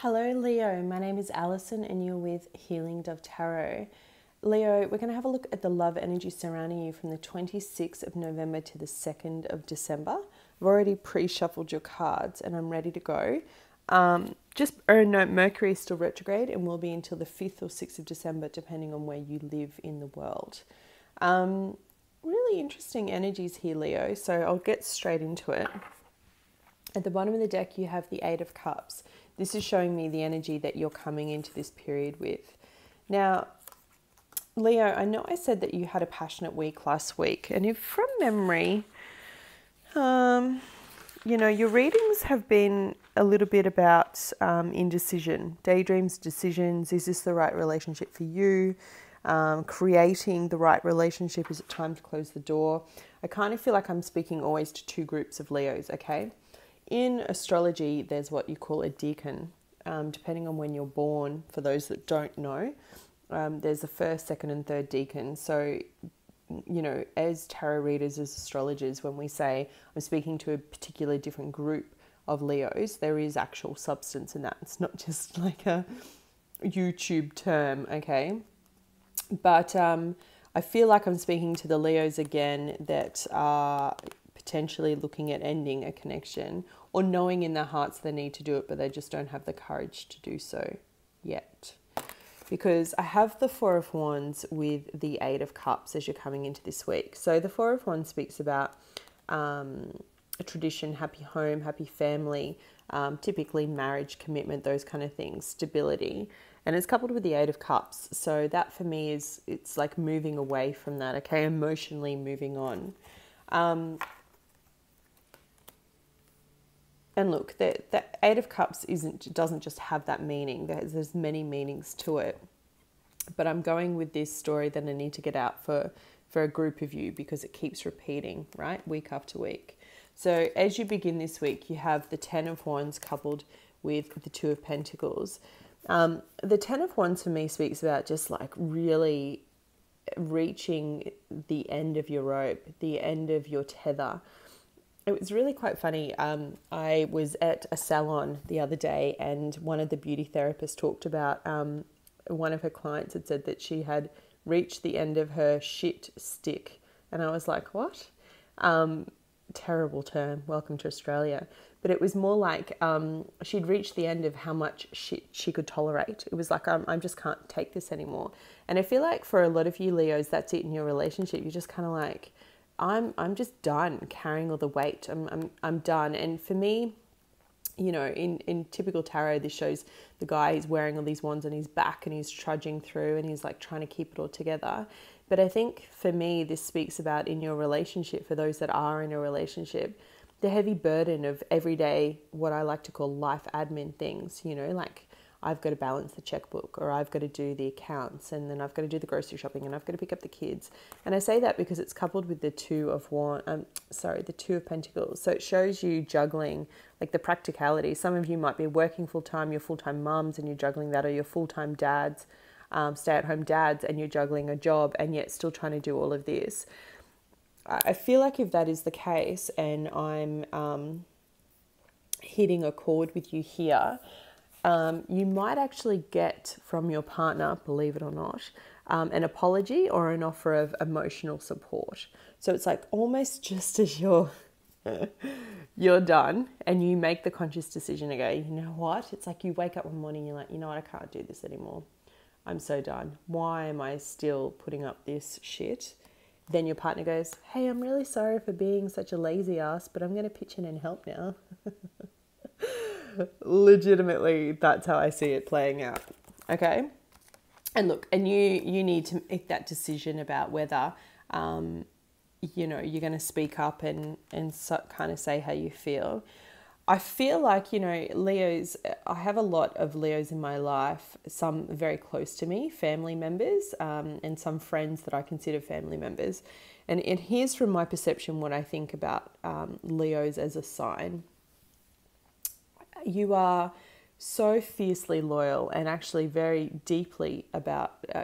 Hello Leo, my name is Alison and you're with Healing Dove Tarot. Leo, we're going to have a look at the love energy surrounding you from the 26th of November to the 2nd of December. I've already pre-shuffled your cards and I'm ready to go. Mercury is still retrograde and will be until the 5th or 6th of December depending on where you live in the world. Really interesting energies here, Leo, so I'll get straight into it. At the bottom of the deck you have the Eight of Cups. This is showing me the energy that you're coming into this period with. Now, Leo, I know I said that you had a passionate week last week, and if from memory, your readings have been a little bit about indecision, daydreams, decisions. Is this the right relationship for you? Creating the right relationship. Is it time to close the door? I kind of feel like I'm speaking always to two groups of Leos, okay? In astrology, there's what you call a decan, depending on when you're born. For those that don't know, there's the first, second and third decan. So, as tarot readers, as astrologers, when we say I'm speaking to a particular different group of Leos, there is actual substance in that. It's not just like a YouTube term, okay? But I feel like I'm speaking to the Leos again that are potentially looking at ending a connection or knowing in their hearts they need to do it, but they just don't have the courage to do so yet. Because I have the Four of Wands with the Eight of Cups as you're coming into this week. So the Four of Wands speaks about a tradition, happy home, happy family, typically marriage, commitment, those kind of things, stability. And it's coupled with the Eight of Cups. So that for me it's like moving away from that, okay? Emotionally moving on. And look, the Eight of Cups doesn't just have that meaning. There's many meanings to it. But I'm going with this story that I need to get out for a group of you because it keeps repeating, right? Week after week. So as you begin this week, you have the Ten of Wands coupled with the Two of Pentacles. The Ten of Wands for me speaks about just like really reaching the end of your rope, the end of your tether. It was really quite funny. I was at a salon the other day and one of the beauty therapists talked about one of her clients had said that she had reached the end of her shit stick. And I was like, what? Terrible term. Welcome to Australia. But it was more like she'd reached the end of how much shit she could tolerate. It was like, I just can't take this anymore. And I feel like for a lot of you Leos, that's it in your relationship. You're just kind of like, I'm just done carrying all the weight. I'm done. And for me, in typical tarot, this shows the guy is wearing all these wands on his back and he's trudging through and he's like trying to keep it all together. But I think for me, this speaks about in your relationship, for those that are in a relationship, the heavy burden of everyday, what I like to call life admin things, like I've got to balance the checkbook or I've got to do the accounts and then I've got to do the grocery shopping and I've got to pick up the kids. And I say that because it's coupled with the Two of Pentacles. So it shows you juggling, like the practicality. Some of you might be working full-time, you're full-time mums and you're juggling that, or you're full-time dads, stay-at-home dads, and you're juggling a job and yet still trying to do all of this. I feel like if that is the case and I'm hitting a chord with you here, you might actually get from your partner, believe it or not, an apology or an offer of emotional support. So it's like almost just as you're done and you make the conscious decision to go, you know what? It's like you wake up one morning and you're like, you know what? I can't do this anymore. I'm so done. Why am I still putting up this shit? Then your partner goes, hey, I'm really sorry for being such a lazy ass, but I'm going to pitch in and help now. Legitimately, that's how I see it playing out. Okay. And look, and you need to make that decision about whether, you're going to speak up and kind of say how you feel. I feel like, Leos, I have a lot of Leos in my life, some very close to me, family members, and some friends that I consider family members. And here's from my perception what I think about Leos as a sign. You are so fiercely loyal and actually very deeply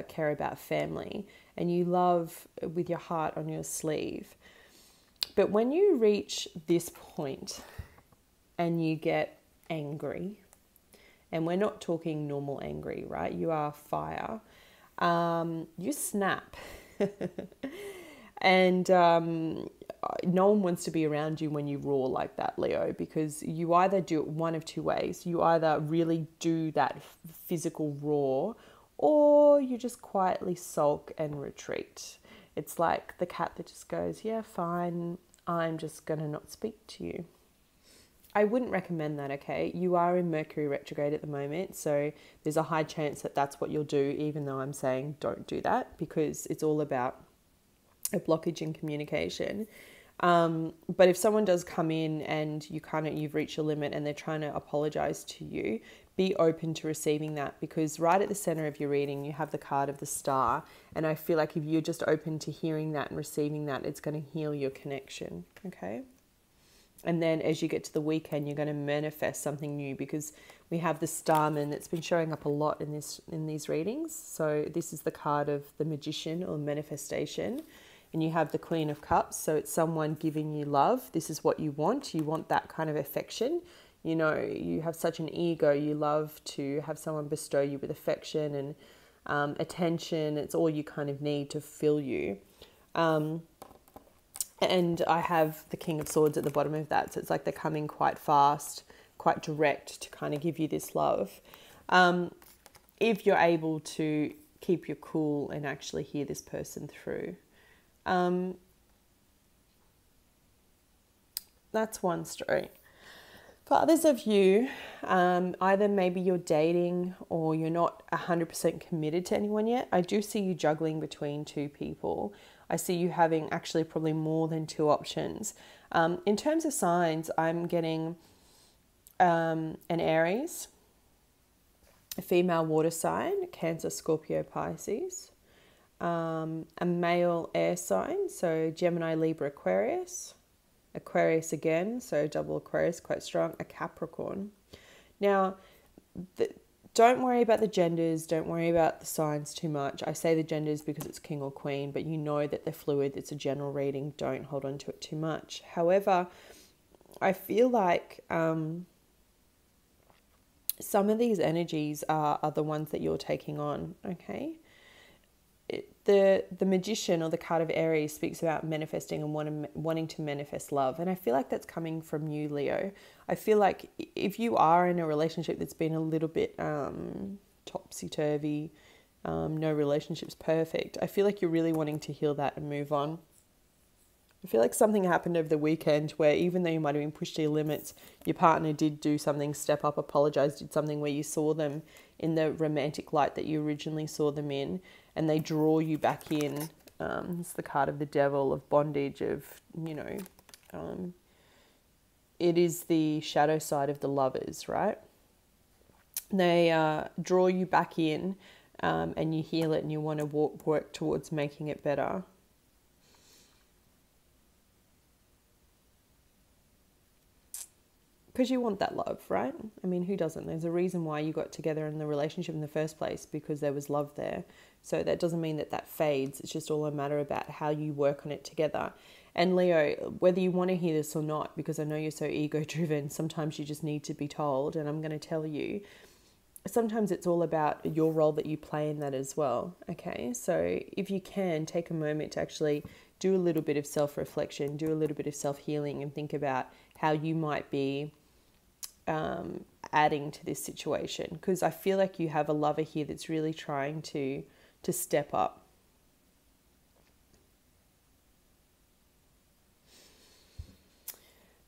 care about family, and you love with your heart on your sleeve. But when you reach this point and you get angry And we're not talking normal angry, right? You are fire. You snap. And no one wants to be around you when you roar like that, Leo, because you either do it one of two ways. You either really do that physical roar, or you just quietly sulk and retreat. It's like the cat that just goes, yeah, fine, I'm just going to not speak to you. I wouldn't recommend that, okay? You are in Mercury retrograde at the moment, so there's a high chance that that's what you'll do, even though I'm saying don't do that, because it's all about a blockage in communication. But if someone does come in and you've reached your limit and they're trying to apologize to you, be open to receiving that, because right at the center of your reading, you have the card of the Star. And I feel like if you're just open to hearing that and receiving that, it's going to heal your connection. Okay. And then as you get to the weekend, you're going to manifest something new, because we have the Starman that's been showing up a lot in these readings. So this is the card of the Magician, or manifestation. And you have the Queen of Cups. So it's someone giving you love. This is what you want. You want that kind of affection. You know, you have such an ego. You love to have someone bestow you with affection and attention. It's all you kind of need to fill you. And I have the King of Swords at the bottom of that. So it's like they're coming quite fast, quite direct to kind of give you this love. If you're able to keep your cool and actually hear this person through. That's one story. For others of you, either maybe you're dating or you're not 100% committed to anyone yet. I do see you juggling between two people. I see you having actually probably more than two options. In terms of signs, I'm getting an Aries, a female water sign, Cancer, Scorpio, Pisces, a male air sign, so Gemini, Libra, Aquarius, Aquarius again, so double Aquarius, quite strong, a Capricorn. Now, don't worry about the genders, don't worry about the signs too much. I say the genders because it's king or queen, but you know that they're fluid, it's a general reading, don't hold on to it too much. However, I feel like some of these energies are the ones that you're taking on, okay? The Magician, or the card of Aries, speaks about manifesting and wanting to manifest love. And I feel like that's coming from you, Leo. I feel like if you are in a relationship that's been a little bit topsy-turvy, no relationship's perfect, I feel like you're really wanting to heal that and move on. I feel like something happened over the weekend where, even though you might have been pushed to your limits, your partner did do something, step up, apologize, did something where you saw them in the romantic light that you originally saw them in, and they draw you back in. It's the card of the Devil, of bondage, of, you know, it is the shadow side of the Lovers, right? They draw you back in, and you heal it, and you want to work towards making it better. Because you want that love, right? I mean, who doesn't? There's a reason why you got together in the relationship in the first place, because there was love there. So that doesn't mean that fades. It's just all a matter about how you work on it together. And Leo, whether you want to hear this or not, because I know you're so ego-driven, sometimes you just need to be told, and I'm going to tell you, sometimes it's all about your role that you play in that as well, okay? So if you can, take a moment to actually do a little bit of self-reflection, do a little bit of self-healing, and think about how you might be adding to this situation, because I feel like you have a lover here that's really trying to step up.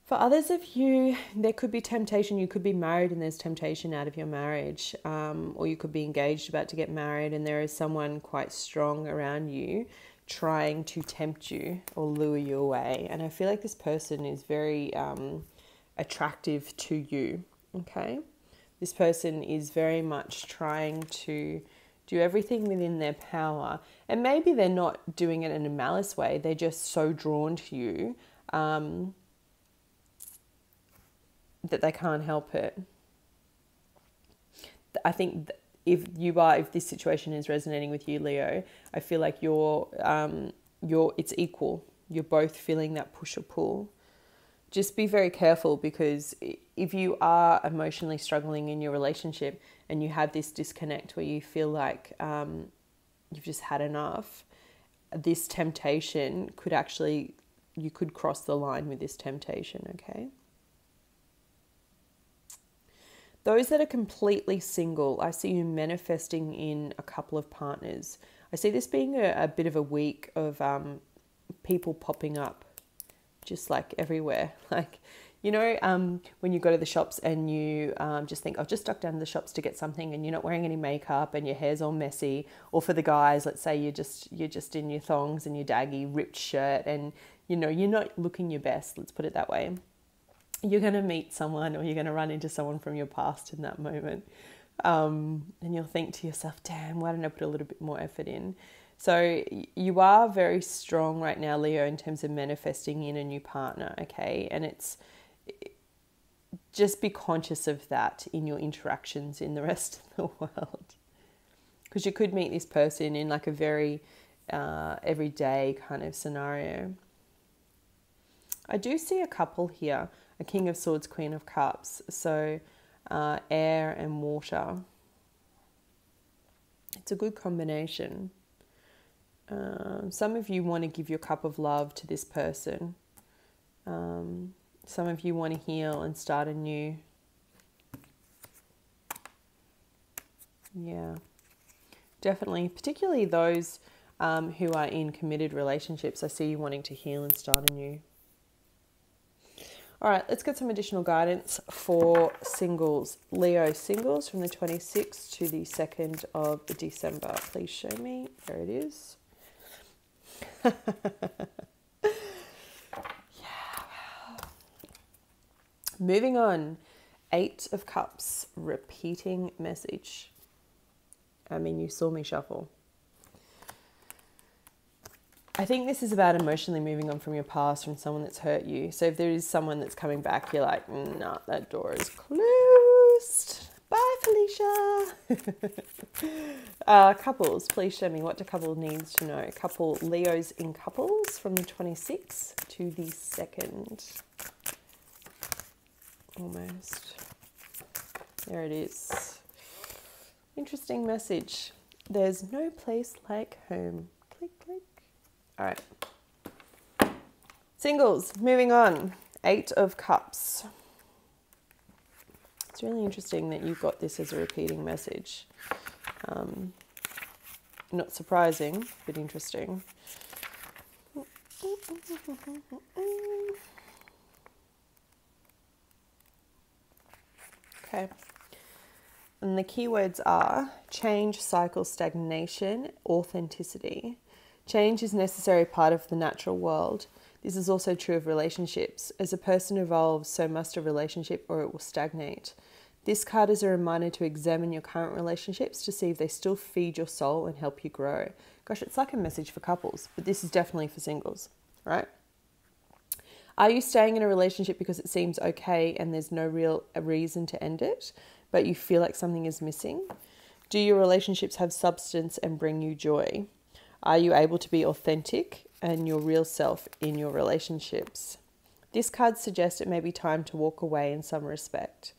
For others of you, there could be temptation. You could be married and there's temptation out of your marriage, or you could be engaged, about to get married, and there is someone quite strong around you trying to tempt you or lure you away. And I feel like this person is very attractive to you, okay? This person is very much trying to do everything within their power, and maybe they're not doing it in a malice way, they're just so drawn to you that they can't help it. I think if this situation is resonating with you, Leo, I feel like it's equal. You're both feeling that push or pull. just be very careful, because if you are emotionally struggling in your relationship and you have this disconnect where you feel like you've just had enough, this temptation could actually, you could cross the line with this temptation, okay? Those that are completely single, I see you manifesting in a couple of partners. I see this being a bit of a week of people popping up just like everywhere. Like, you know, when you go to the shops and you just think, I've just stuck down to the shops to get something, and you're not wearing any makeup and your hair's all messy. Or for the guys, let's say you're just in your thongs and your daggy ripped shirt, and you know, you're not looking your best, let's put it that way. You're going to meet someone, or you're going to run into someone from your past in that moment. And you'll think to yourself, damn, why didn't I put a little bit more effort in? So you are very strong right now, Leo, in terms of manifesting in a new partner, okay? And it's just be conscious of that in your interactions in the rest of the world. Because you could meet this person in like a very everyday kind of scenario. I do see a couple here, a King of Swords, Queen of Cups. So air and water. It's a good combination. Some of you want to give your cup of love to this person. Some of you want to heal and start anew. Yeah, definitely. Particularly those who are in committed relationships. I see you wanting to heal and start anew. All right, let's get some additional guidance for singles. Leo singles from the 26th to the 2nd of December. Please show me. There it is. Yeah, wow. Moving on. 8 of Cups, repeating message. I mean, you saw me shuffle. I think this is about emotionally moving on from your past, from someone that's hurt you. So if there is someone that's coming back, you're like, nah, that door is closed. Bye, Felicia. Couples, please show me, what do couple needs to know? Couple Leos in couples from the 26th to the 2nd. Almost. There it is. Interesting message. There's no place like home. Click, click. All right. Singles, moving on. 8 of Cups. It's really interesting that you've got this as a repeating message. Not surprising, but interesting. Okay. And the keywords are change, cycle, stagnation, authenticity. Change is a necessary part of the natural world. This is also true of relationships. As a person evolves, so must a relationship, or it will stagnate. This card is a reminder to examine your current relationships to see if they still feed your soul and help you grow. Gosh, it's like a message for couples, but this is definitely for singles, right? Are you staying in a relationship because it seems okay and there's no real reason to end it, but you feel like something is missing? Do your relationships have substance and bring you joy? Are you able to be authentic and your real self in your relationships? This card suggests it may be time to walk away in some respect.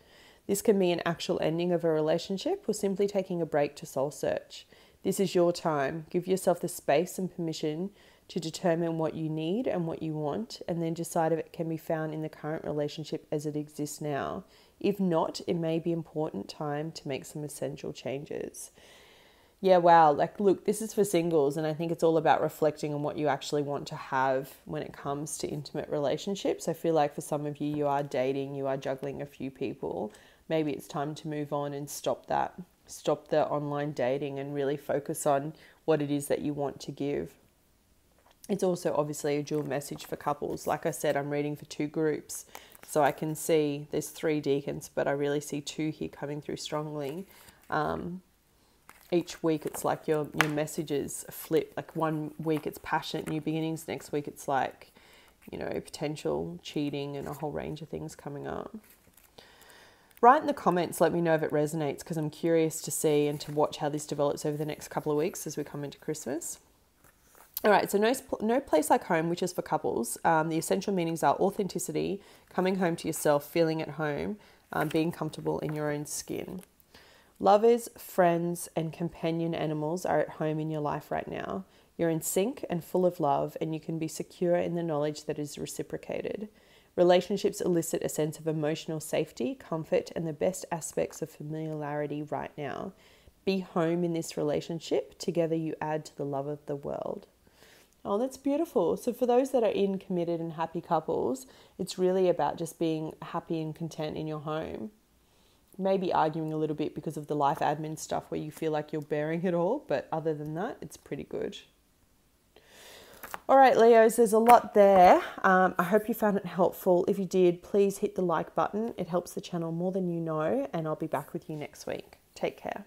This can be an actual ending of a relationship or simply taking a break to soul search. This is your time. Give yourself the space and permission to determine what you need and what you want, and then decide if it can be found in the current relationship as it exists now. If not, it may be important time to make some essential changes. Yeah, wow. Like, look, this is for singles, and I think it's all about reflecting on what you actually want to have when it comes to intimate relationships. I feel like for some of you, you are dating, you are juggling a few people. Maybe it's time to move on and stop that. Stop the online dating and really focus on what it is that you want to give. It's also obviously a dual message for couples. Like I said, I'm reading for 2 groups. So I can see there's 3 deacons, but I really see 2 here coming through strongly. Each week it's like your messages flip. Like one week it's passionate new beginnings. Next week it's like, you know, potential cheating and a whole range of things coming up. Write in the comments, let me know if it resonates, because I'm curious to see and to watch how this develops over the next couple of weeks as we come into Christmas. All right, so no place like home, which is for couples. The essential meanings are authenticity, coming home to yourself, feeling at home, being comfortable in your own skin. Lovers, friends, and companion animals are at home in your life right now. You're in sync and full of love, and you can be secure in the knowledge that is reciprocated. Relationships elicit a sense of emotional safety, comfort, and the best aspects of familiarity right now. Be home in this relationship. Together you add to the love of the world. Oh, that's beautiful. So for those that are in committed and happy couples, it's really about just being happy and content in your home. Maybe arguing a little bit because of the life admin stuff where you feel like you're bearing it all, but other than that, it's pretty good. All right, Leos, there's a lot there. I hope you found it helpful. If you did, please hit the like button. It helps the channel more than you know, and I'll be back with you next week. Take care.